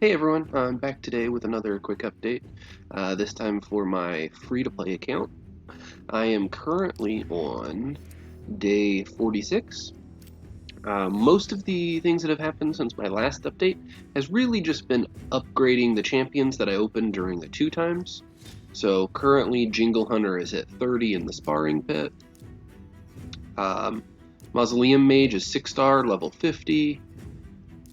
Hey everyone, I'm back today with another quick update, this time for my free-to-play account. I am currently on day 46. Most of the things that have happened since my last update has really just been upgrading the champions that I opened during the 2 times. So currently Jingle Hunter is at 30 in the sparring pit. Um, Mausoleum Mage is 6-star, level 50.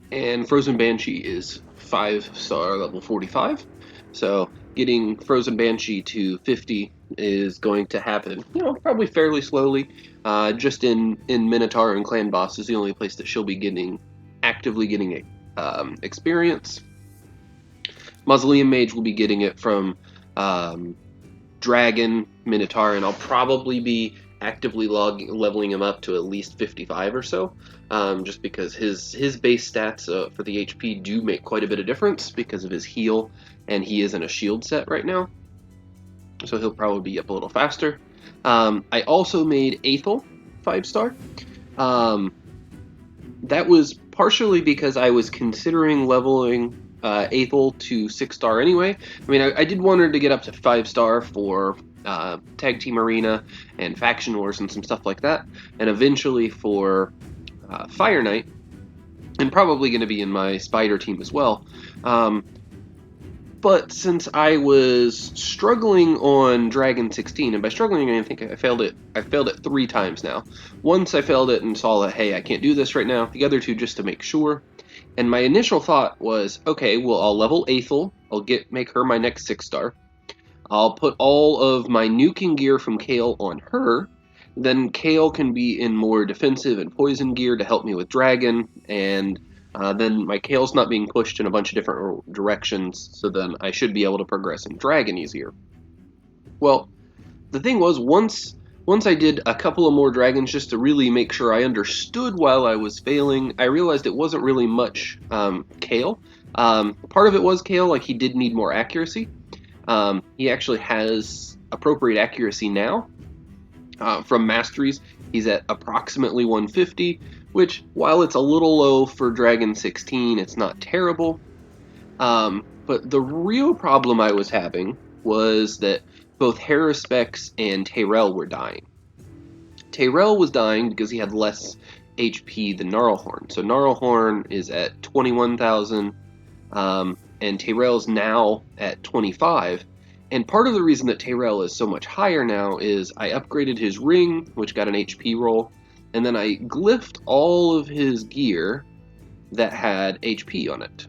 And Frozen Banshee is 5-star, level 45. So getting Frozen Banshee to 50 is going to happen, probably fairly slowly. Just in Minotaur and Clan Boss is the only place that she'll be actively getting experience. Mausoleum Mage will be getting it from um, Dragon, Minotaur, and I'll probably be actively leveling him up to at least 55 or so, just because his base stats for the HP do make quite a bit of difference because of his heal, and he is in a shield set right now, so he'll probably be up a little faster. I also made Aethel 5-star. Um, that was partially because I was considering leveling Aethel to 6-star anyway. I mean, I did want her to get up to 5-star for Tag Team Arena and Faction Wars and some stuff like that, and eventually for Fire Knight, and probably going to be in my Spider team as well. But since I was struggling on Dragon 16, and by struggling I think I failed it 3 times now. Once I failed it and saw that, hey, I can't do this right now. The other 2 just to make sure. And my initial thought was, okay, well, I'll level Aethel. I'll make her my next 6-star. I'll put all of my nuking gear from Kale on her. Then Kale can be in more defensive and poison gear to help me with Dragon, and then my Kale's not being pushed in a bunch of different directions, so then I should be able to progress in Dragon easier. Well, the thing was, once I did a couple of more dragons just to really make sure I understood while I was failing, I realized it wasn't really much Kale. Part of it was Kale, like he did need more accuracy. He actually has appropriate accuracy now. From Masteries, he's at approximately 150, which, while it's a little low for Dragon 16, it's not terrible. But the real problem I was having was that both Haruspex and Tyrell were dying. Tyrell was dying because he had less HP than Gnarlhorn. So Gnarlhorn is at 21,000, and Tyrell's now at 25. And part of the reason that Tyrell is so much higher now is I upgraded his ring, which got an HP roll, and then I glyphed all of his gear that had HP on it,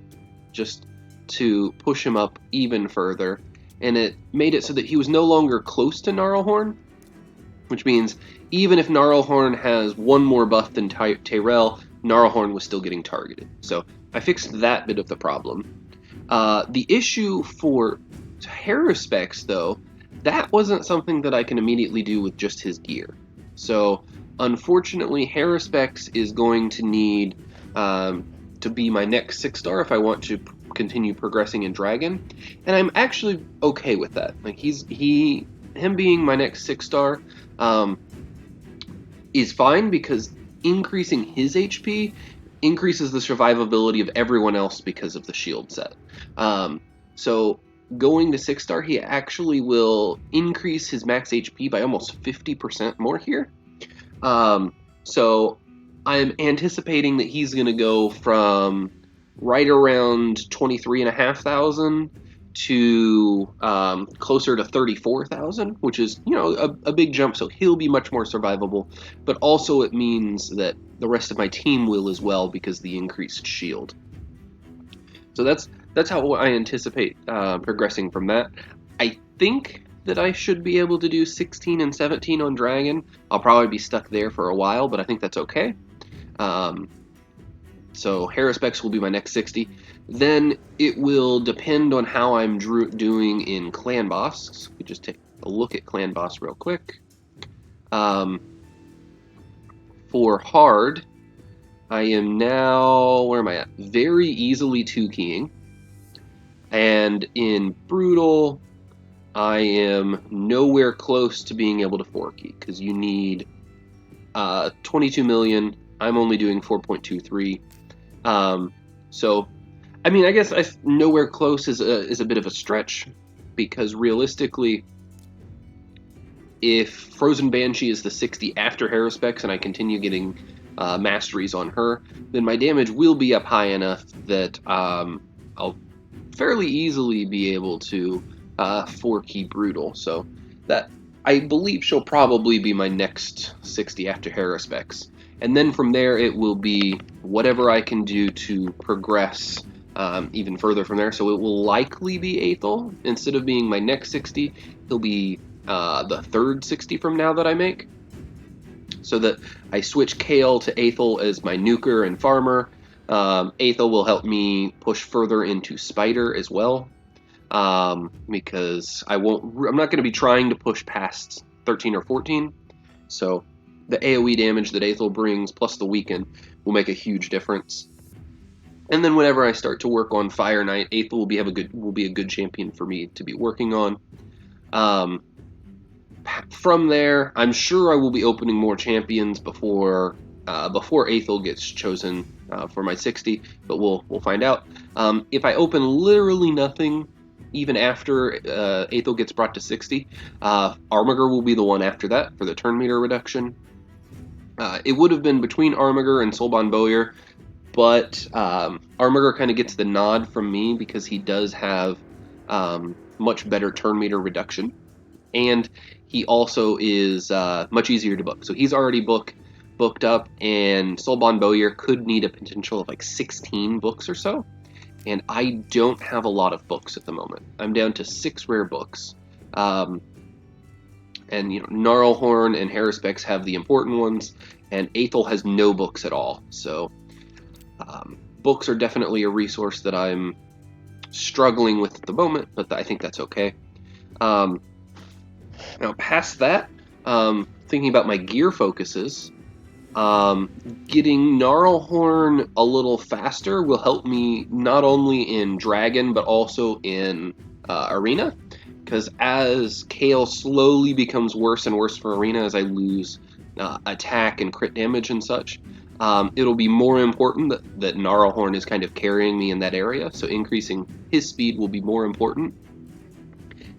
just to push him up even further. And it made it so that he was no longer close to Gnarlhorn, which means even if Gnarlhorn has one more buff than Tyrell, Gnarlhorn was still getting targeted. So I fixed that bit of the problem. The issue for Haruspex, though, that wasn't something that I can immediately do with just his gear. So unfortunately, Haruspex is going to need to be my next 6-star if I want to continue progressing in Dragon, and I'm actually okay with that. Like him being my next 6-star is fine because increasing his HP increases the survivability of everyone else because of the shield set. So going to 6-star, he actually will increase his max HP by almost 50% more here. So I'm anticipating that he's going to go from right around 23,500 to closer to 34,000, which is, a big jump. So he'll be much more survivable, but also it means that the rest of my team will as well because of the increased shield. So that's how I anticipate progressing from that. I think that I should be able to do 16 and 17 on Dragon. I'll probably be stuck there for a while, but I think that's okay. So Haruspex will be my next 60. Then it will depend on how I'm doing in Clan Boss. So we just take a look at Clan Boss real quick. For hard, I am now, where am I at? Very easily 2-keying. And in brutal, I am nowhere close to being able to 4-key because you need 22 million. I'm only doing 4.23. So I mean, I guess nowhere close is a bit of a stretch, because realistically, if Frozen Banshee is the 60 after Haruspex and I continue getting masteries on her, then my damage will be up high enough that I'll fairly easily be able to 4-key Brutal. So that, I believe, she'll probably be my next 60 after Haruspex. And then from there, it will be whatever I can do to progress even further from there. So it will likely be Aethel. Instead of being my next 60, he'll be the third 60 from now that I make. So that I switch Kale to Aethel as my nuker and farmer. Aethel will help me push further into Spider as well. Because I'm not going to be trying to push past 13 or 14. So the AoE damage that Aethel brings plus the weaken will make a huge difference. And then whenever I start to work on Fire Knight, Aethel will be a good champion for me to be working on. From there, I'm sure I will be opening more champions before Aethel gets chosen for my 60, but we'll find out. If I open literally nothing, even after Aethel gets brought to 60, Armiger will be the one after that for the turn meter reduction. It would have been between Armiger and Solban Bowyer, but Armiger kind of gets the nod from me because he does have much better turn meter reduction, and he also is much easier to book. So he's already booked up, and Solban Bowyer could need a potential of like 16 books or so, and I don't have a lot of books at the moment. I'm down to 6 rare books. And Gnarlhorn and Haruspex have the important ones, and Aethel has no books at all. So books are definitely a resource that I'm struggling with at the moment, but I think that's okay. Now, past that, thinking about my gear focuses, getting Gnarlhorn a little faster will help me not only in Dragon, but also in Arena, because as Kale slowly becomes worse and worse for Arena as I lose attack and crit damage and such, it'll be more important that Gnarlhorn is kind of carrying me in that area, so increasing his speed will be more important.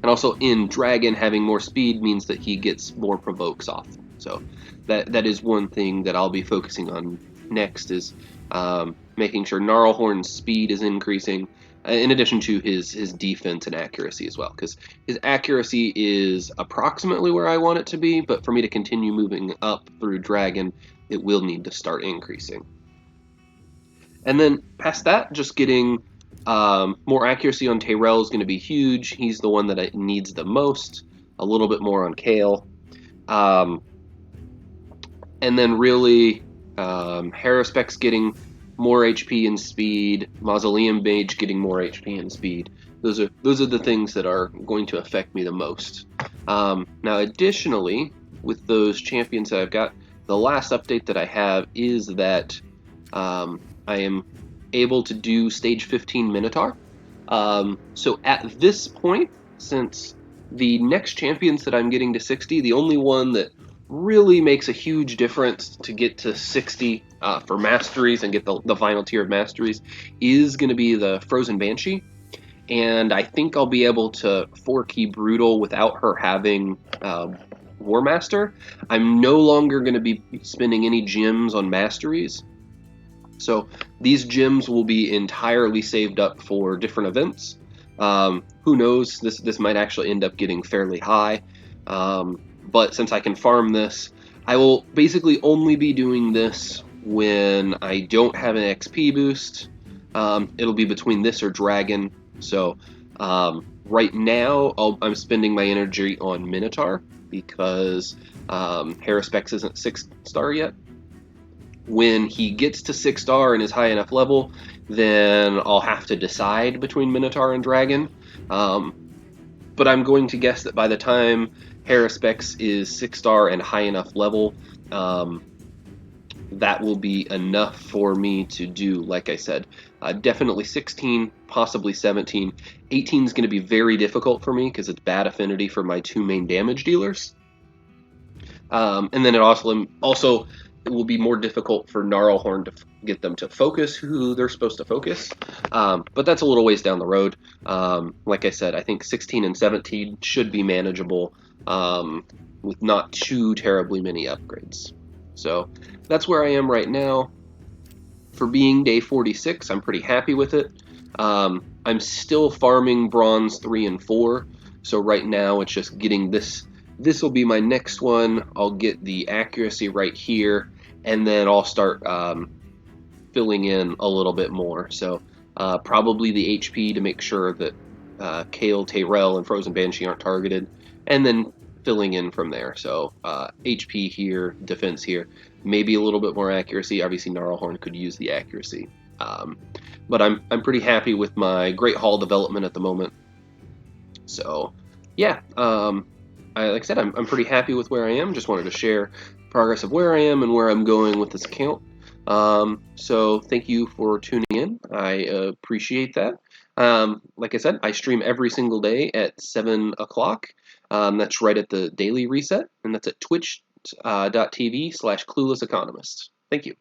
And also in Dragon, having more speed means that he gets more provokes off. So that is one thing that I'll be focusing on next, is making sure Gnarlhorn's speed is increasing, in addition to his defense and accuracy as well, because his accuracy is approximately where I want it to be, but for me to continue moving up through Dragon, it will need to start increasing. And then past that, just getting more accuracy on Tyrell is going to be huge. He's the one that it needs the most. A little bit more on Kale. And then really, Haruspex getting more HP and speed. Mausoleum Mage getting more HP and speed. Those are the things that are going to affect me the most. Now, additionally, with those champions that I've got, the last update that I have is that I am able to do stage 15 Minotaur. So at this point, since the next champions that I'm getting to 60, the only one that really makes a huge difference to get to 60 for masteries and get the final tier of masteries is going to be the Frozen Banshee. And I think I'll be able to 4-key Brutal without her having War Master. I'm no longer going to be spending any gems on masteries. So these gems will be entirely saved up for different events. Who knows? This might actually end up getting fairly high. But since I can farm this, I will basically only be doing this when I don't have an XP boost. It'll be between this or Dragon. So right now, I'm spending my energy on Minotaur because Haruspex isn't 6-star yet. When he gets to 6-star and is high enough level, then I'll have to decide between Minotaur and Dragon. But I'm going to guess that by the time Haruspex is 6-star and high enough level, that will be enough for me to do, like I said, definitely 16, possibly 17. 18 is going to be very difficult for me because it's bad affinity for my 2 main damage dealers. And then it also it will be more difficult for Gnarlhorn to get them to focus who they're supposed to focus. But that's a little ways down the road. Like I said, I think 16 and 17 should be manageable with not too terribly many upgrades. So that's where I am right now. For being day 46, I'm pretty happy with it. I'm still farming bronze 3 and 4. So right now it's just getting this. This will be my next one. I'll get the accuracy right here, and then I'll start filling in a little bit more. So probably the HP to make sure that Kale, Tyrell, and Frozen Banshee aren't targeted, and then filling in from there. So HP here, defense here, maybe a little bit more accuracy. Obviously, Gnarlhorn could use the accuracy. But I'm pretty happy with my Great Hall development at the moment. So yeah, like I said, I'm pretty happy with where I am. Just wanted to share progress of where I am and where I'm going with this account. So thank you for tuning in. I appreciate that. Like I said, I stream every single day at 7 o'clock. That's right at the daily reset, and that's at twitch.tv/cluelesseconomist. Thank you.